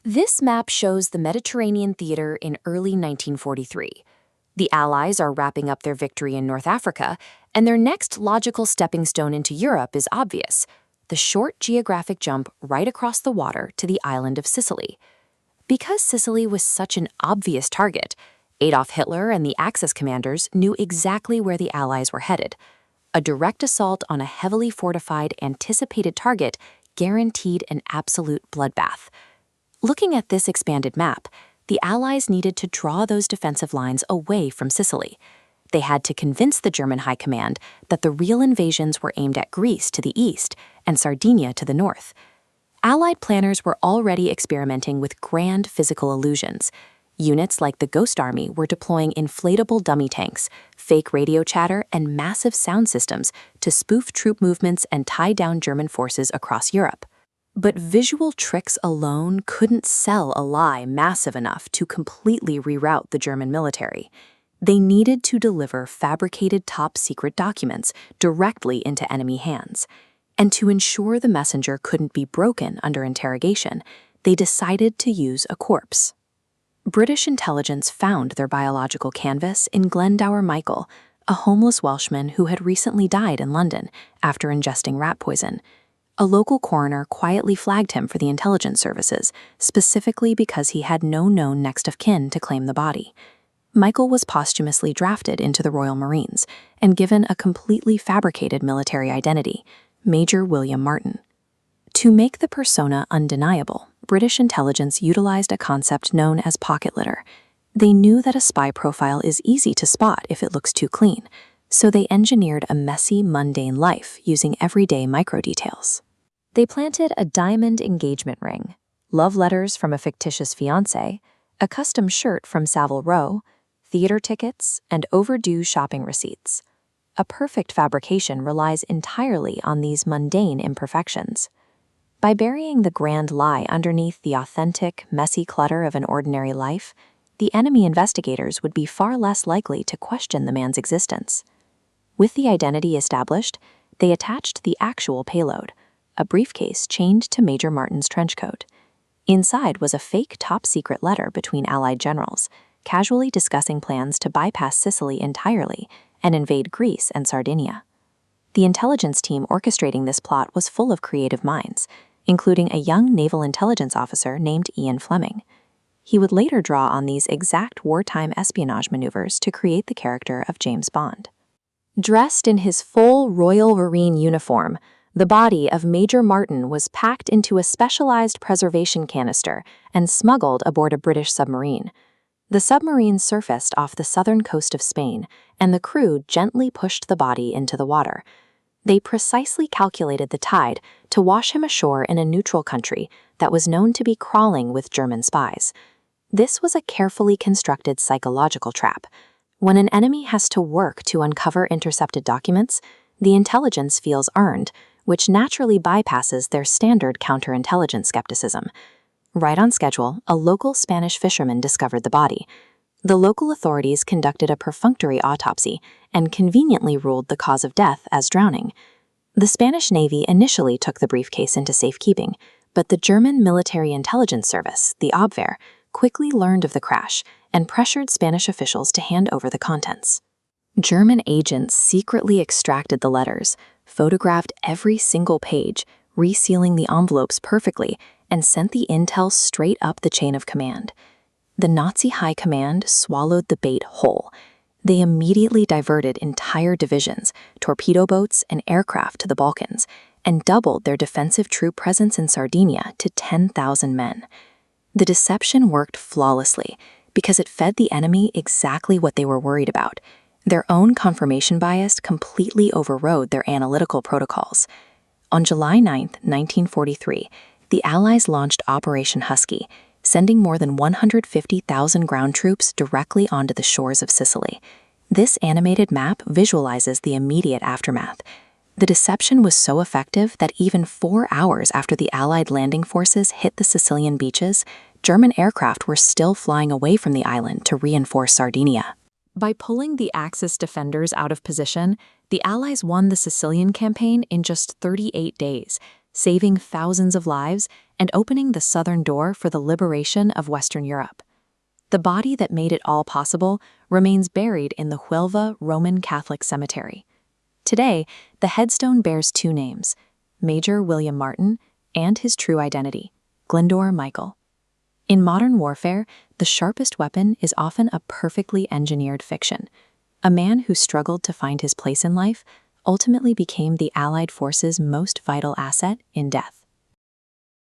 This map shows the Mediterranean theater in early 1943. The Allies are wrapping up their victory in North Africa, and their next logical stepping stone into Europe is obvious: the short geographic jump right across the water to the island of Sicily. Because Sicily was such an obvious target, Adolf Hitler and the Axis commanders knew exactly where the Allies were headed. A direct assault on a heavily fortified, anticipated target guaranteed an absolute bloodbath. Looking at this expanded map, the Allies needed to draw those defensive lines away from Sicily. They had to convince the German High Command that the real invasions were aimed at Greece to the east and Sardinia to the north. Allied planners were already experimenting with grand physical illusions. Units like the Ghost Army were deploying inflatable dummy tanks, fake radio chatter, and massive sound systems to spoof troop movements and tie down German forces across Europe. But visual tricks alone couldn't sell a lie massive enough to completely reroute the German military. They needed to deliver fabricated top-secret documents directly into enemy hands. And to ensure the messenger couldn't be broken under interrogation, they decided to use a corpse. British intelligence found their biological canvas in Glendower Michael, a homeless Welshman who had recently died in London after ingesting rat poison. A local coroner quietly flagged him for the intelligence services, specifically because he had no known next of kin to claim the body. Michael was posthumously drafted into the Royal Marines and given a completely fabricated military identity: Major William Martin. To make the persona undeniable, British intelligence utilized a concept known as pocket litter. They knew that a spy profile is easy to spot if it looks too clean, so they engineered a messy, mundane life using everyday micro-details. They planted a diamond engagement ring, love letters from a fictitious fiancé, a custom shirt from Savile Row, theater tickets, and overdue shopping receipts. A perfect fabrication relies entirely on these mundane imperfections. By burying the grand lie underneath the authentic, messy clutter of an ordinary life, the enemy investigators would be far less likely to question the man's existence. With the identity established, they attached the actual payload: a briefcase chained to Major Martin's trench coat. Inside was a fake top-secret letter between Allied generals, casually discussing plans to bypass Sicily entirely and invade Greece and Sardinia. The intelligence team orchestrating this plot was full of creative minds, including a young naval intelligence officer named Ian Fleming. He would later draw on these exact wartime espionage maneuvers to create the character of James Bond. Dressed in his full Royal Marine uniform, the body of Major Martin was packed into a specialized preservation canister and smuggled aboard a British submarine. The submarine surfaced off the southern coast of Spain, and the crew gently pushed the body into the water. They precisely calculated the tide to wash him ashore in a neutral country that was known to be crawling with German spies. This was a carefully constructed psychological trap. When an enemy has to work to uncover intercepted documents, the intelligence feels earned, which naturally bypasses their standard counterintelligence skepticism. Right on schedule, a local Spanish fisherman discovered the body. The local authorities conducted a perfunctory autopsy and conveniently ruled the cause of death as drowning. The Spanish Navy initially took the briefcase into safekeeping, but the German military intelligence service, the Abwehr, quickly learned of the crash and pressured Spanish officials to hand over the contents. German agents secretly extracted the letters, photographed every single page, resealing the envelopes perfectly, and sent the intel straight up the chain of command. The Nazi High Command swallowed the bait whole. They immediately diverted entire divisions, torpedo boats, and aircraft to the Balkans, and doubled their defensive troop presence in Sardinia to 10,000 men. The deception worked flawlessly because it fed the enemy exactly what they were worried about. Their own confirmation bias completely overrode their analytical protocols. On July 9, 1943, the Allies launched Operation Husky, sending more than 150,000 ground troops directly onto the shores of Sicily. This animated map visualizes the immediate aftermath. The deception was so effective that even 4 hours after the Allied landing forces hit the Sicilian beaches, German aircraft were still flying away from the island to reinforce Sardinia. By pulling the Axis defenders out of position, the Allies won the Sicilian campaign in just 38 days, saving thousands of lives and opening the southern door for the liberation of Western Europe. The body that made it all possible remains buried in the Huelva Roman Catholic Cemetery. Today, the headstone bears two names, Major William Martin and his true identity, Glyndor Michael. In modern warfare, the sharpest weapon is often a perfectly engineered fiction. A man who struggled to find his place in life ultimately became the Allied forces' most vital asset in death.